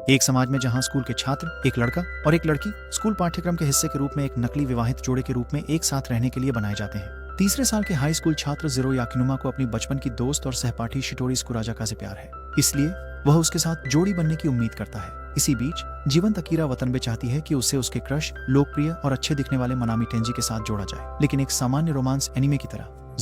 एक समाज में जहां स्कूल के छात्र, एक लड़का और एक लड़की, स्कूल पाठ्यक्रम के हिस्से के रूप में एक नकली विवाहित जोड़े के रूप में एक साथ रहने के लिए बनाए जाते हैं। तीसरे साल के हाई स्कूल छात्र ज़ीरो याकिनुमा को अपनी बचपन की दोस्त और सहपाठी शिटोरी स्कुराजाका से प्यार है, इसलिए वह उसके साथ जोड़ी बनने की उम्मीद करता है। इसी बीच जीवंत अकीरा वतनबे चाहती है कि उसे उसके क्रश, लोकप्रिय और अच्छे दिखने वाले मनामी टेंजी के साथ जोड़ा जाए, लेकिन एक सामान्य रोमांस एनिमे की तरह।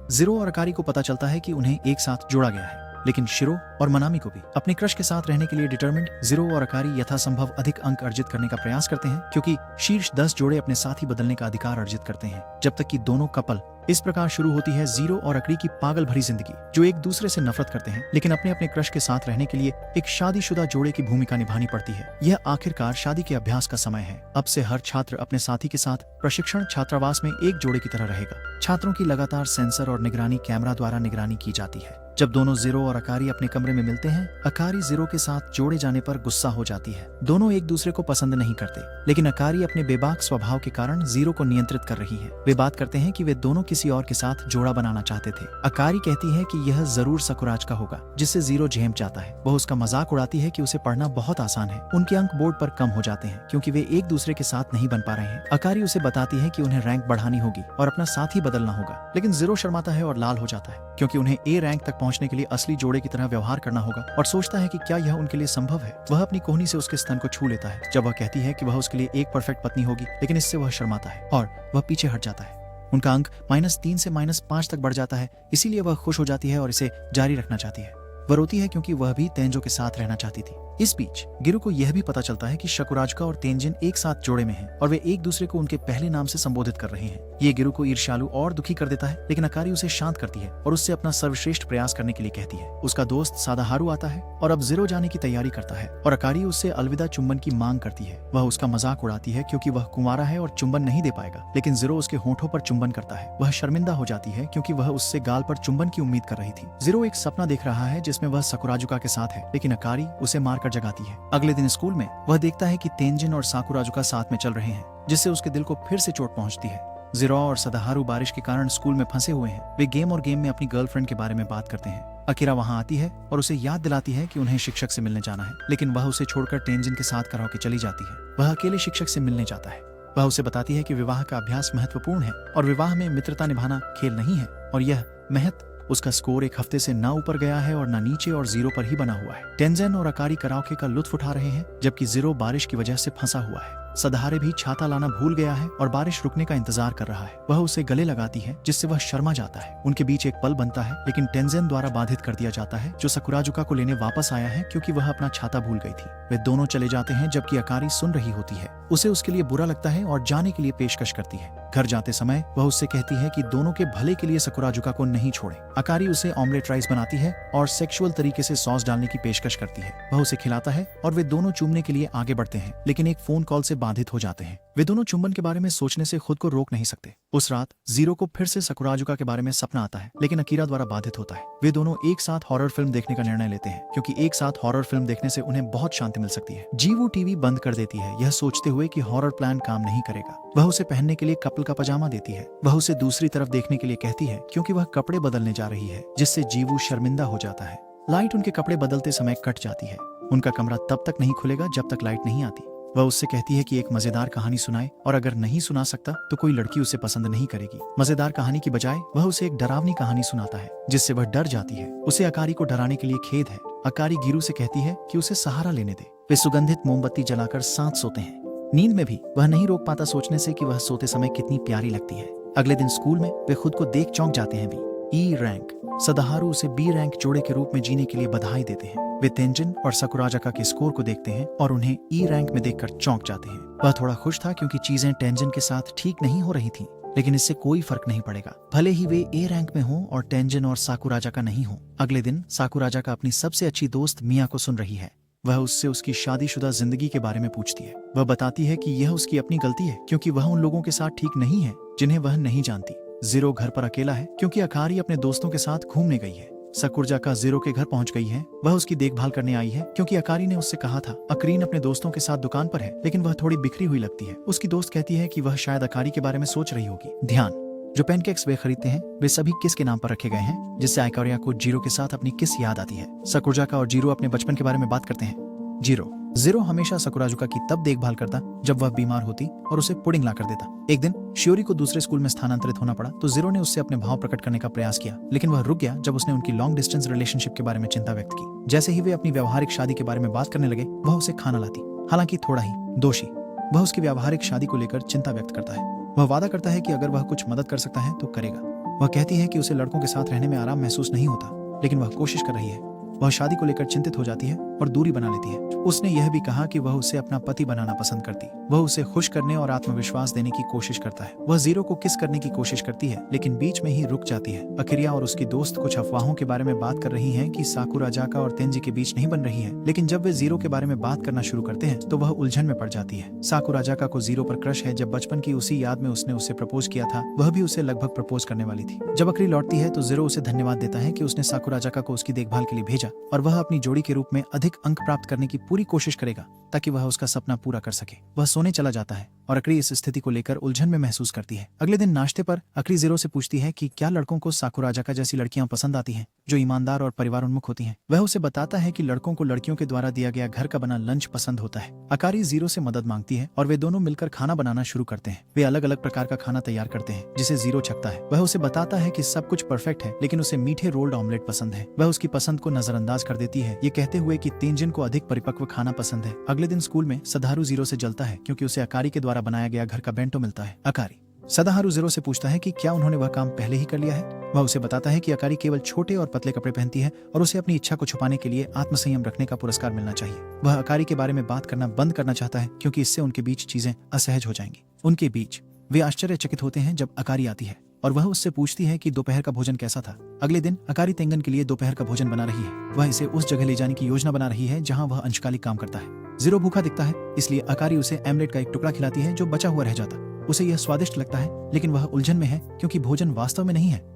ज़ीरो और अकारी को पता चलता है कि उन्हें एक साथ जोड़ा गया है, लेकिन शिरो और मनामी को भी अपने क्रश के साथ रहने के लिए डिटरमिन्ड ज़ीरो और अकारी यथासंभव अधिक अंक अर्जित करने का प्रयास करते हैं, क्योंकि शीर्ष 10 जोड़े अपने साथी बदलने का अधिकार अर्जित करते हैं, जब तक कि दोनों कपल। इस प्रकार शुरू होती है ज़ीरो और अकरी की पागल भरी जिंदगी, जो एक दूसरे से नफरत करते हैं लेकिन अपने अपने क्रश के साथ रहने के लिए एक शादीशुदा जोड़े की भूमिका निभानी पड़ती है। यह आखिरकार शादी के अभ्यास का समय है। अब से हर छात्र अपने साथी के साथ प्रशिक्षण छात्रावास में एक जोड़े की तरह रहेगा। छात्रों की लगातार सेंसर और निगरानी कैमरा द्वारा निगरानी की जाती है। जब दोनों ज़ीरो और अकारी अपने कमरे में मिलते हैं, अकारी ज़ीरो के साथ जोड़े जाने पर गुस्सा हो जाती है। दोनों एक दूसरे को पसंद नहीं करते, लेकिन अकारी अपने बेबाक स्वभाव के कारण ज़ीरो को नियंत्रित कर रही है। वे बात करते हैं कि वे दोनों किसी और के साथ जोड़ा बनाना चाहते थे। अकारी कहती है कि यह जरूर सकुराज का होगा, जिससे ज़ीरो झेम जाता है। वह उसका मजाक उड़ाती है कि उसे पढ़ना बहुत आसान है। उनके अंक बोर्ड पर कम हो जाते हैं क्योंकि वे एक दूसरे के साथ नहीं बन पा रहे हैं। अकारी उसे बताती है कि उन्हें रैंक बढ़ानी होगी और अपना साथी बदलना होगा, लेकिन ज़ीरो शर्माता है और लाल हो जाता है, क्योंकि उन्हें ए रैंक तक पहुंचने के लिए असली जोड़े की तरह व्यवहार करना होगा और सोचता है कि क्या यह उनके लिए संभव है। वह अपनी कोहनी से उसके स्तन को छू लेता है जब वह कहती है कि वह उसके लिए एक परफेक्ट पत्नी होगी, लेकिन इससे वह शर्माता है और वह पीछे हट जाता है। उनका अंक -3 से -5 तक बढ़ जाता है, इसीलिए वह खुश हो जाती है और इसे जारी रखना चाहती है। वह रोती है क्योंकि वह भी तेंजो के साथ रहना चाहती थी। इस बीच गिरु को यह भी पता चलता है कि शकुराजुका और तेंजिन एक साथ जोड़े में हैं और वे एक दूसरे को उनके पहले नाम से संबोधित कर रहे हैं। ये गिरु को ईर्ष्यालु और दुखी कर देता है, लेकिन अकारी उसे शांत करती है और उससे अपना सर्वश्रेष्ठ प्रयास करने के लिए कहती है। उसका दोस्त सादाहारू आता है और अब ज़ीरो जाने की तैयारी करता है और अकारी उससे अलविदा चुंबन की मांग करती है। वह उसका मजाक उड़ाती है क्योंकि वह कुंवारा है और चुंबन नहीं दे पाएगा, लेकिन ज़ीरो उसके होठों पर चुंबन करता है। वह शर्मिंदा हो जाती है क्योंकि वह उससे गाल पर चुंबन की उम्मीद कर रही थी। ज़ीरो एक सपना देख रहा है जिसमें वह सकुराजुका के साथ है, लेकिन अकारी उसे मारकर जगाती है। अगले दिन स्कूल में वह देखता है कि तेंजिन और साकुराजुका साथ में चल रहे हैं, जिससे उसके दिल को फिर से चोट पहुंचती है। ज़ीरो और सदाहारू बारिश के कारण स्कूल में फंसे हुए हैं। वे गेम में अपनी गर्लफ्रेंड के बारे में बात करते हैं। अकीरा वहां आती है और उसे याद दिलाती है कि उन्हें शिक्षक से मिलने जाना है, लेकिन वह उसे छोड़कर तेंजिन के साथ कराओके चली जाती है। वह अकेले शिक्षक से मिलने जाता है। वह उसे बताती है कि विवाह का अभ्यास महत्वपूर्ण है और विवाह में मित्रता निभाना खेल नहीं है, और यह महत्व उसका स्कोर एक हफ्ते से ना ऊपर गया है और ना नीचे और ज़ीरो पर ही बना हुआ है। टेंजिन और अकारी कराओके का लुत्फ उठा रहे हैं, जबकि ज़ीरो बारिश की वजह से फंसा हुआ है। सदाहारे भी छाता लाना भूल गया है और बारिश रुकने का इंतजार कर रहा है। वह उसे गले लगाती है, जिससे वह शर्मा जाता है। उनके बीच एक पल बनता है, लेकिन टेंजिन द्वारा बाधित कर दिया जाता है, जो सकुराजुका को लेने वापस आया है क्योंकि वह अपना छाता भूल गई थी। वे दोनों चले जाते हैं जबकि अकारी सुन रही होती है। उसे उसके लिए बुरा लगता है और जाने के लिए पेशकश करती है। घर जाते समय वह उससे कहती है कि दोनों के भले के लिए सकुराजुका को नहीं छोड़े। अकारी उसे ऑमलेट राइस बनाती है और सेक्सुअल तरीके से सॉस डालने की पेशकश करती है। वह उसे खिलाता है और वे दोनों चूमने के लिए आगे बढ़ते हैं, लेकिन एक फोन कॉल से बाधित हो जाते हैं। वे दोनों चुंबन के बारे में सोचने से खुद को रोक नहीं सकते। उस रात ज़ीरो को फिर से सकुराजुका के बारे में सपना आता है, लेकिन अकीरा द्वारा बाधित होता है। वे दोनों एक साथ हॉरर फिल्म देखने का निर्णय लेते हैं, क्योंकि एक साथ हॉरर फिल्म देखने से उन्हें बहुत शांति मिल सकती है। जीवू टीवी बंद कर देती है, यह सोचते हुए कि हॉरर प्लान काम नहीं करेगा। वह उसे पहनने के लिए कपल का पजामा देती है। वह उसे दूसरी तरफ देखने के लिए कहती है क्योंकि वह कपड़े बदलने जा रही है, जिससे जीवू शर्मिंदा हो जाता है। लाइट उनके कपड़े बदलते समय कट जाती है। उनका कमरा तब तक नहीं खुलेगा जब तक लाइट नहीं आती। वह उससे कहती है कि एक मजेदार कहानी सुनाए, और अगर नहीं सुना सकता तो कोई लड़की उसे पसंद नहीं करेगी। मजेदार कहानी की बजाय वह उसे एक डरावनी कहानी सुनाता है, जिससे वह डर जाती है। उसे अकारी को डराने के लिए खेद है। अकारी गिरु से कहती है कि उसे सहारा लेने दे। वे सुगंधित मोमबत्ती जलाकर साथ सोते हैं। नींद में भी वह नहीं रोक पाता सोचने से कि वह सोते समय कितनी प्यारी लगती है। अगले दिन स्कूल में वे खुद को देख चौंक जाते हैं भी। ई रैंक सदाहारू उसे बी रैंक जोड़े के रूप में जीने के लिए बधाई देते हैं। वे तेंजिन और सकुराजुका के स्कोर को देखते हैं और उन्हें ई रैंक में देखकर चौंक जाते हैं। वह थोड़ा खुश था क्योंकि चीजें तेंजिन के साथ ठीक नहीं हो रही थीं, लेकिन इससे कोई फर्क नहीं पड़ेगा, भले ही वे ए रैंक में हों और तेंजिन और साकुराजुका नहीं हों। अगले दिन साकुराजुका अपनी सबसे अच्छी दोस्त मिया को सुन रही है। वह उससे उसकी शादीशुदा जिंदगी के बारे में पूछती है। वह बताती है कि यह उसकी अपनी गलती है क्योंकि वह उन लोगों के साथ ठीक नहीं है जिन्हें वह नहीं जानती। ज़ीरो घर पर अकेला है क्योंकि अकारी अपने दोस्तों के साथ घूमने गई है। सकुराजुका ज़ीरो के घर पहुंच गई है। वह उसकी देखभाल करने आई है क्योंकि अकारी ने उससे कहा था। अकरीन अपने दोस्तों के साथ दुकान पर है, लेकिन वह थोड़ी बिखरी हुई लगती है। उसकी दोस्त कहती है कि वह शायद अकारी के बारे में सोच रही होगी। ध्यान, जो पैनकेक्स वे खरीदते हैं वे सभी किस के नाम पर रखे गए हैं, जिससे आइकारिया को जीरो के साथ अपनी किस याद आती है। सकुराजुका और जीरो अपने बचपन के बारे में बात करते हैं। जीरो जीरो हमेशा सकुराजुका की तब देखभाल करता जब वह बीमार होती और उसे पुडिंग ला कर देता। एक दिन शियोरी को दूसरे स्कूल में स्थानांतरित होना पड़ा तो जीरो ने उससे अपने भाव प्रकट करने का प्रयास किया, लेकिन वह रुक गया जब उसने उनकी लॉन्ग डिस्टेंस रिलेशनशिप के बारे में चिंता व्यक्त की। जैसे ही वे अपनी व्यावहारिक शादी के बारे में बात करने लगे, वह उसे खाना लाती, हालांकि थोड़ा ही दोषी। वह उसकी व्यावहारिक शादी को लेकर चिंता व्यक्त करता है। वह वादा करता है कि अगर वह कुछ मदद कर सकता है तो करेगा। वह कहती है कि उसे लड़कों के साथ रहने में आराम महसूस नहीं होता, लेकिन वह कोशिश कर रही है। वह शादी को लेकर चिंतित हो जाती है और दूरी बना लेती है। उसने यह भी कहा कि वह उसे अपना पति बनाना पसंद करती। वह उसे खुश करने और आत्मविश्वास देने की कोशिश करता है। वह जीरो को किस करने की कोशिश करती है, लेकिन बीच में ही रुक जाती है। अकिरिया और उसकी दोस्त कुछ अफवाहों के बारे में बात कर रही हैं कि साकुराजाका और तेंजी के बीच नहीं बन रही है, लेकिन जब वे जीरो के बारे में बात करना शुरू करते हैं तो वह उलझन में पड़ जाती है। साकुराजाका को जीरो पर क्रश है। जब बचपन की उसी याद में उसने उसे प्रपोज किया था, वह भी उसे लगभग प्रपोज करने वाली थी। जब अकरी लौटती है तो जीरो उसे धन्यवाद देता है कि उसने साकुराजाका को उसकी देखभाल के लिए भेजा और वह अपनी जोड़ी के रूप में अधिक अंक प्राप्त करने की पूरी कोशिश करेगा ताकि वह उसका सपना पूरा कर सके। वह सोने चला जाता है और अकरी इस स्थिति को लेकर उलझन में महसूस करती है। अगले दिन नाश्ते पर अकरी जीरो से पूछती है कि क्या लड़कों को साकुराजाका जैसी लड़कियां पसंद आती हैं जो ईमानदार और परिवार उन्मुख होती हैं। वह उसे बताता है कि लड़कों को लड़कियों के द्वारा दिया गया घर का बना लंच पसंद होता है। अकारी जीरो से मदद मांगती है और वे दोनों मिलकर खाना बनाना शुरू करते हैं। वे अलग अलग प्रकार का खाना तैयार करते हैं जिसे जीरो छकता है। वह उसे बताता है कि सब कुछ परफेक्ट है, लेकिन उसे मीठे रोल्ड ऑमलेट पसंद है। वह उसकी पसंद को नजरअंदाज कर देती है, ये कहते हुए कि तेंजिन को अधिक परिपक्व खाना पसंद है। अगले दिन स्कूल में सदाहारू जीरो से जलता है क्योंकि उसे अकारी के द्वारा बनाया गया घर का बेंटो मिलता है। अकारी सदाहारू जीरो से पूछता है कि क्या उन्होंने वह काम पहले ही कर लिया है। वह उसे बताता है कि अकारी केवल छोटे और पतले कपड़े पहनती है और उसे अपनी इच्छा को छुपाने के लिए आत्मसंयम रखने का पुरस्कार मिलना चाहिए। वह अकारी के बारे में बात करना बंद करना चाहता है क्योंकि इससे उनके बीच चीजें असहज हो जाएंगी। उनके बीच वे आश्चर्यचकित होते हैं जब अकारी आती है और वह उससे पूछती है कि दोपहर का भोजन कैसा था। अगले दिन अकारी तेंगन के लिए दोपहर का भोजन बना रही है। वह इसे उस जगह ले जाने की योजना बना रही है जहां वह अंशकालिक काम करता है। जीरो भूखा दिखता है, इसलिए अकारी उसे एमलेट का एक टुकड़ा खिलाती है जो बचा हुआ रह जाता। उसे यह स्वादिष्ट लगता है, लेकिन वह उलझन में है क्योंकि भोजन वास्तव में नहीं है।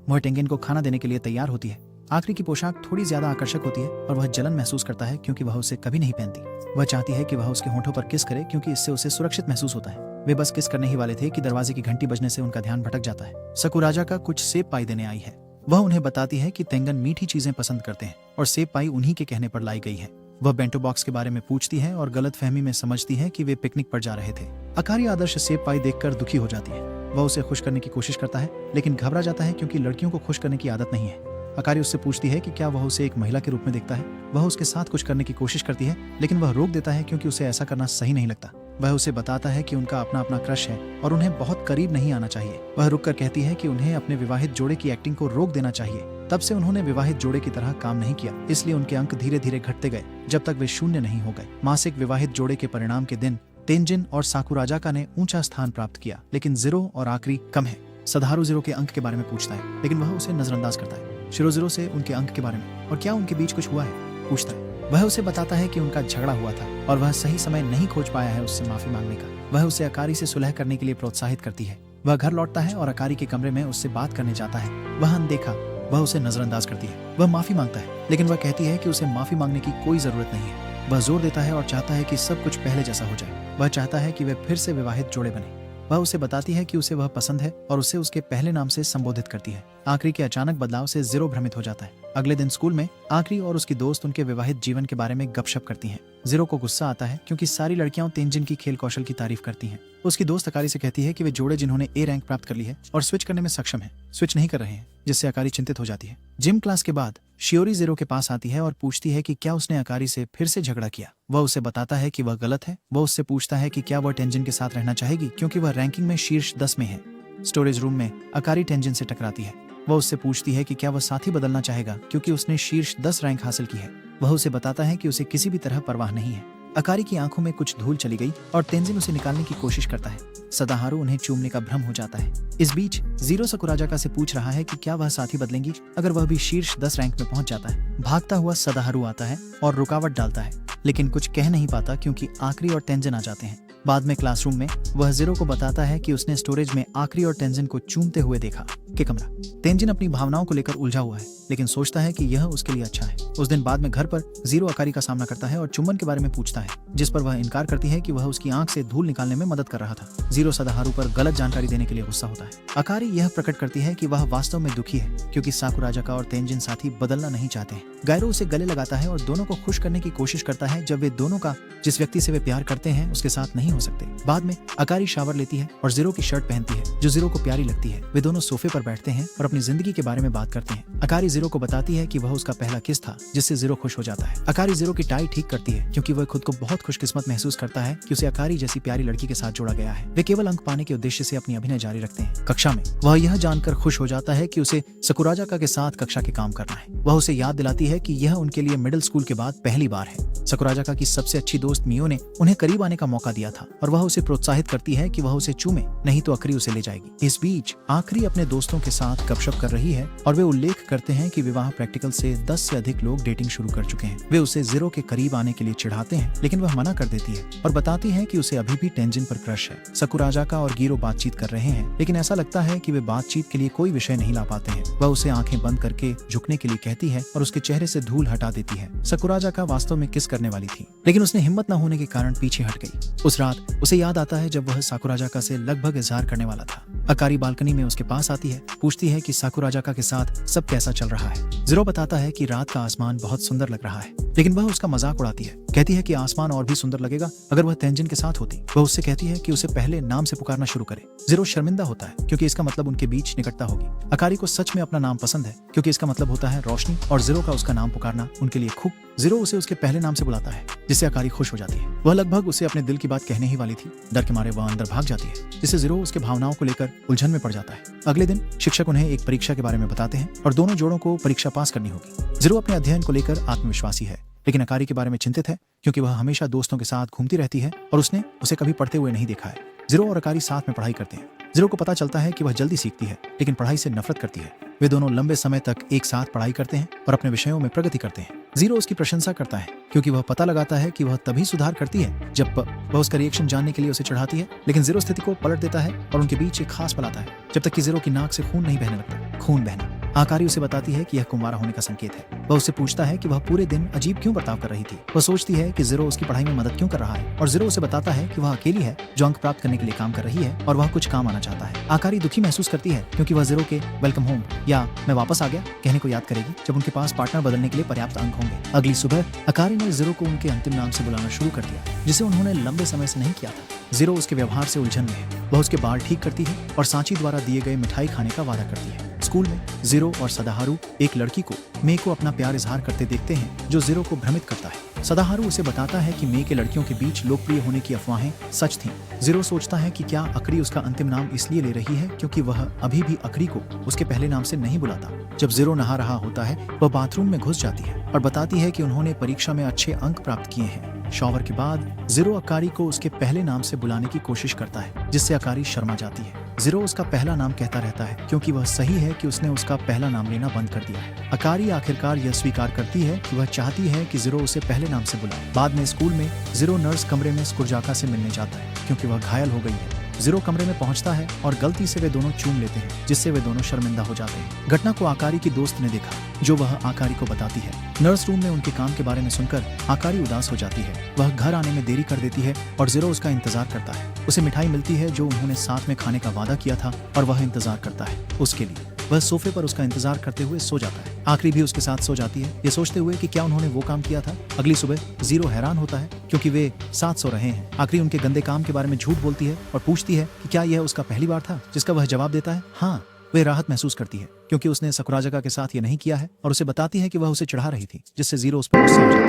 वह टेंगन को खाना देने के लिए तैयार होती है। आखिरी की पोशाक थोड़ी ज्यादा आकर्षक होती है और वह जलन महसूस करता है क्योंकि वह उसे कभी नहीं पहनती। वह चाहती है कि वह उसके होंठों पर किस करे क्योंकि इससे उसे सुरक्षित महसूस होता है। वे बस किस करने ही वाले थे कि दरवाजे की घंटी बजने से उनका ध्यान भटक जाता है। सकुराजाका कुछ सेब पाई देने आई है। वह उन्हें बताती है कि तेंगन मीठी चीजें पसंद करते हैं और सेब पाई उन्हीं के कहने पर लाई गई है। वह बेंटो बॉक्स के बारे में पूछती है और गलतफहमी में समझती है कि वे पिकनिक पर जा रहे थे। अकारी आदर्श सेब पाई देखकर दुखी हो जाती है। वह उसे खुश करने की कोशिश करता है, लेकिन घबरा जाता है क्योंकि लड़कियों को खुश करने की आदत नहीं है। अकारी उससे पूछती है कि क्या वह उसे एक महिला के रूप में देखता है। वह उसके साथ कुछ करने की कोशिश करती है, लेकिन वह रोक देता है क्योंकि उसे ऐसा करना सही नहीं लगता। वह उसे बताता है कि उनका अपना अपना क्रश है और उन्हें बहुत करीब नहीं आना चाहिए। वह रुककर कहती है कि उन्हें अपने विवाहित जोड़े की एक्टिंग को रोक देना चाहिए। तब से उन्होंने विवाहित जोड़े की तरह काम नहीं किया, इसलिए उनके अंक धीरे धीरे घटते गए जब तक वे शून्य नहीं हो गए। मासिक विवाहित जोड़े के परिणाम के दिन तेंजिन और साकुराजाका ने ऊंचा स्थान प्राप्त किया, लेकिन जीरो और आखरी कम है। सदाहारू जीरो के अंक के बारे में पूछता है, लेकिन वह उसे नजरअंदाज करता है। शिरो जीरो से उनके अंक के बारे में और क्या उनके बीच कुछ हुआ है पूछता है। वह उसे बताता है कि उनका झगड़ा हुआ था और वह सही समय नहीं खोज पाया है उससे माफी मांगने का। वह उसे अकारी से सुलह करने के लिए प्रोत्साहित करती है। वह घर लौटता है और अकारी के कमरे में उससे बात करने जाता है। वह अनदेखा, वह उसे नजरअंदाज करती है। वह माफी मांगता है, लेकिन वह कहती है कि उसे माफी मांगने की कोई जरूरत नहीं है। वह जोर देता है और चाहता है कि सब कुछ पहले जैसा हो जाए। वह चाहता है कि वे फिर से विवाहित जोड़े बने। वह उसे बताती है कि उसे वह पसंद है और उसे उसके पहले नाम से संबोधित करती है। आखरी के अचानक बदलाव से जीरो भ्रमित हो जाता है। अगले दिन स्कूल में आखरी और उसकी दोस्त उनके विवाहित जीवन के बारे में गपशप करती हैं। जीरो को गुस्सा आता है क्योंकि सारी लड़कियां तेंजिन की खेल कौशल की तारीफ करती हैं। उसकी दोस्त अकारी से कहती है कि वे जोड़े जिन्होंने ए रैंक प्राप्त कर ली है और स्विच करने में सक्षम है, स्विच नहीं कर रहे हैं, जिससे अकारी चिंतित हो जाती है। जिम क्लास के बाद शियोरी जीरो के पास आती है और पूछती है कि क्या उसने अकारी से फिर से झगड़ा किया। वह उसे बताता है कि वह गलत है। वह उससे पूछता है कि क्या वह तेंजिन के साथ रहना चाहेगी क्योंकि वह रैंकिंग में शीर्ष 10 में है। स्टोरेज रूम में अकारी तेंजिन से टकराती है। वह उससे पूछती है कि क्या वह साथी बदलना चाहेगा क्योंकि उसने शीर्ष 10 रैंक हासिल की है। वह उसे बताता है कि उसे किसी भी तरह परवाह नहीं है। अकारी की आंखों में कुछ धूल चली गई और तेंजिन उसे निकालने की कोशिश करता है। सदाहारू उन्हें चूमने का भ्रम हो जाता है। इस बीच जीरो साकुराजाका से पूछ रहा है कि क्या वह साथी बदलेंगी अगर वह भी शीर्ष 10 रैंक में पहुंच जाता है। भागता हुआ सदाहारू आता है और रुकावट डालता है, लेकिन कुछ कह नहीं पाता क्योंकि आखरी और तेंजिन आ जाते हैं। बाद में क्लासरूम में वह जीरो को बताता है कि उसने स्टोरेज में आखरी और तेंजिन को चूमते हुए देखा। के कमरा। तेंजिन अपनी भावनाओं को लेकर उलझा हुआ है, लेकिन सोचता है कि यह उसके लिए अच्छा है। उस दिन बाद में घर पर जीरो अकारी का सामना करता है और चुंबन के बारे में पूछता है, जिस पर वह इनकार करती है कि वह उसकी आंख से धूल निकालने में मदद कर रहा था। जीरो सदाहारू पर गलत जानकारी देने के लिए गुस्सा होता है। अकारी यह प्रकट करती है कि वह वास्तव में दुखी है, क्योंकि साकुराजाका और तेंजिन साथी बदलना नहीं चाहते हैं। गायरो उसे गले लगाता है और दोनों को खुश करने की कोशिश करता है, जब वे दोनों का जिस व्यक्ति से वे प्यार करते हैं उसके साथ नहीं हो सकते। बाद में अकारी शावर लेती है और जीरो की शर्ट पहनती है, जो जीरो को प्यारी लगती है। वे दोनों सोफे पर बैठते हैं और अपनी जिंदगी के बारे में बात करते हैं। अकारी जीरो को बताती है कि वह उसका पहला किस था, जिससे जीरो खुश हो जाता है। अकारी जीरो की टाई ठीक करती है, क्योंकि वह खुद को बहुत खुशकिस्मत महसूस करता है कि उसे अकारी जैसी प्यारी लड़की के साथ जोड़ा गया है। वे केवल अंक पाने के उद्देश्य से अपनी अभिनय जारी रखते हैं। कक्षा में वह यह जानकर खुश हो जाता है कि उसे साकुराजाका के साथ कक्षा के काम करना है। वह उसे याद दिलाती है कि यह उनके लिए मिडिल स्कूल के बाद पहली बार है। साकुराजाका की सबसे अच्छी दोस्त मियो ने उन्हें करीब आने का मौका दिया था और वह उसे प्रोत्साहित करती है कि वह उसे चूमे, नहीं तो अकरी उसे ले जाएगी। इस बीच आखरी अपने दोस्तों के साथ गपशप कर रही है और वे उल्लेख करते हैं कि विवाह प्रैक्टिकल से 10 से अधिक लोग डेटिंग शुरू कर चुके हैं। वे उसे जीरो के करीब आने के लिए चिढ़ाते हैं, लेकिन वह मना कर देती है और बताती है कि उसे अभी भी तेंजिन पर क्रश है। साकुराजाका और गिरो बातचीत कर रहे हैं, लेकिन ऐसा लगता है कि वे बातचीत के लिए कोई विषय नहीं ला पाते हैं। वह उसे आंखें बंद करके झुकने के लिए कहती है और उसके चेहरे से धूल हटा देती है। साकुराजाका वास्तव में किस करने वाली थी, लेकिन उसने हिम्मत न होने के कारण पीछे हट गई। उस रात उसे याद आता है जब वह साकुराजाका से लगभग इजहार करने वाला था। अकारी बालकनी में उसके पास आती है, पूछती है कि साकुराजाका के साथ सब कैसा चल रहा है। जीरो बताता है कि रात का आसमान बहुत सुंदर लग रहा है, लेकिन वह उसका मजाक उड़ाती है। कहती है कि आसमान और भी सुंदर लगेगा अगर वह तेंजिन के साथ होती। वह उससे कहती है कि उसे पहले नाम से पुकारना शुरू करे। जीरो शर्मिंदा होता है, क्योंकि इसका मतलब उनके बीच निकटता होगी। अकारी को सच में अपना नाम पसंद है, क्योंकि इसका मतलब होता है रोशनी, और जीरो का उसका नाम पुकारना उनके लिए खूब। जीरो उसे उसके पहले नाम से बुलाता है, जिससे अकारी खुश हो जाती है। वह लगभग उसे अपने दिल की बात कहने ही वाली थी। डर के मारे वह अंदर भाग जाती है, जिससे जीरो उसके भावनाओं को लेकर उलझन में पड़ जाता है। अगले दिन शिक्षक उन्हें एक परीक्षा के बारे में बताते हैं और दोनों जोड़ों को परीक्षा पास करनी होगी। जीरो अपने अध्ययन को लेकर आत्मविश्वासी है, लेकिन अकारी के बारे में चिंतित है, क्योंकि वह हमेशा दोस्तों के साथ घूमती रहती है और उसने उसे कभी पढ़ते हुए नहीं देखा है। जीरो और अकारी साथ में पढ़ाई करते हैं। जीरो को पता चलता है कि वह जल्दी सीखती है, लेकिन पढ़ाई से नफरत करती है। वे दोनों लंबे समय तक एक साथ पढ़ाई करते हैं और अपने विषयों में प्रगति करते हैं। जीरो उसकी प्रशंसा करता है, क्योंकि वह पता लगाता है कि वह तभी सुधार करती है जब वह उसका रिएक्शन जानने के लिए उसे चढ़ाती है। लेकिन जीरो स्थिति को पलट देता है और उनके बीच एक खास पल आता है, जब तक कि जीरो की नाक से खून नहीं बहने लगता। खून बहना आकारी उसे बताती है कि यह कुंवारा होने का संकेत है। वह उससे पूछता है कि वह पूरे दिन अजीब क्यों बर्ताव कर रही थी। वह सोचती है कि जीरो उसकी पढ़ाई में मदद क्यों कर रहा है, और जीरो उसे बताता है कि वह अकेली है जो अंक प्राप्त करने के लिए काम कर रही है और वह कुछ काम आना चाहता है। आकारी दुखी महसूस करती है, क्योंकि वह जीरो के वेलकम होम या मैं वापस आ गया कहने को याद करेगी जब उनके पास पार्टनर बदलने के लिए पर्याप्त अंक होंगे। अगली सुबह अकारी ने जीरो को उनके अंतिम नाम से बुलाना शुरू कर दिया, जिसे उन्होंने लंबे समय से नहीं किया था। जीरो उसके व्यवहार से उलझन में है। वह उसके बाल ठीक करती है और सांची द्वारा दिए गए मिठाई खाने का वादा करती है। स्कूल में जीरो और सदाहारू एक लड़की को मे को अपना प्यार इजहार करते देखते हैं, जो जीरो को भ्रमित करता है। सदाहारू उसे बताता है कि मे के लड़कियों के बीच लोकप्रिय होने की अफवाहें सच थीं। जीरो सोचता है कि क्या अकरी उसका अंतिम नाम इसलिए ले रही है क्योंकि वह अभी भी अकरी को उसके पहले नाम से नहीं बुलाता। जब जीरो नहा रहा होता है, वह बाथरूम में घुस जाती है और बताती है कि उन्होंने परीक्षा में अच्छे अंक प्राप्त किए हैं। शॉवर के बाद जीरो अकारी को उसके पहले नाम से बुलाने की कोशिश करता है, जिससे अकारी शर्मा जाती है। जीरो उसका पहला नाम कहता रहता है, क्योंकि वह सही है कि उसने उसका पहला नाम लेना बंद कर दिया है। अकारी आखिरकार यह स्वीकार करती है कि वह चाहती है कि जीरो उसे पहले नाम से बुलाए। बाद में स्कूल में जीरो नर्स कमरे में स्कुरजाका से मिलने जाता है, क्योंकि वह घायल हो गई है। जीरो कमरे में पहुंचता है और गलती से वे दोनों चूम लेते हैं, जिससे वे दोनों शर्मिंदा हो जाते हैं। घटना को आकारी की दोस्त ने देखा, जो वह आकारी को बताती है। नर्स रूम में उनके काम के बारे में सुनकर आकारी उदास हो जाती है। वह घर आने में देरी कर देती है और जीरो उसका इंतजार करता है। उसे मिठाई मिलती है जो उन्होंने साथ में खाने का वादा किया था, और वह इंतजार करता है उसके लिए। वह सोफे पर उसका इंतजार करते हुए सो जाता है। आखरी भी उसके साथ सो जाती है, ये सोचते हुए कि क्या उन्होंने वो काम किया था। अगली सुबह जीरो हैरान होता है, क्योंकि वे साथ सो रहे हैं। आखरी उनके गंदे काम के बारे में झूठ बोलती है और पूछती है कि क्या यह उसका पहली बार था, जिसका वह जवाब देता है हाँ। वे राहत महसूस करती है, क्योंकि उसने साकुराजाका के साथ ये नहीं किया है, और उसे बताती है कि वह उसे चिढ़ा रही थी, जिससे जीरो उस पर गुस्सा हो जाता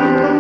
है।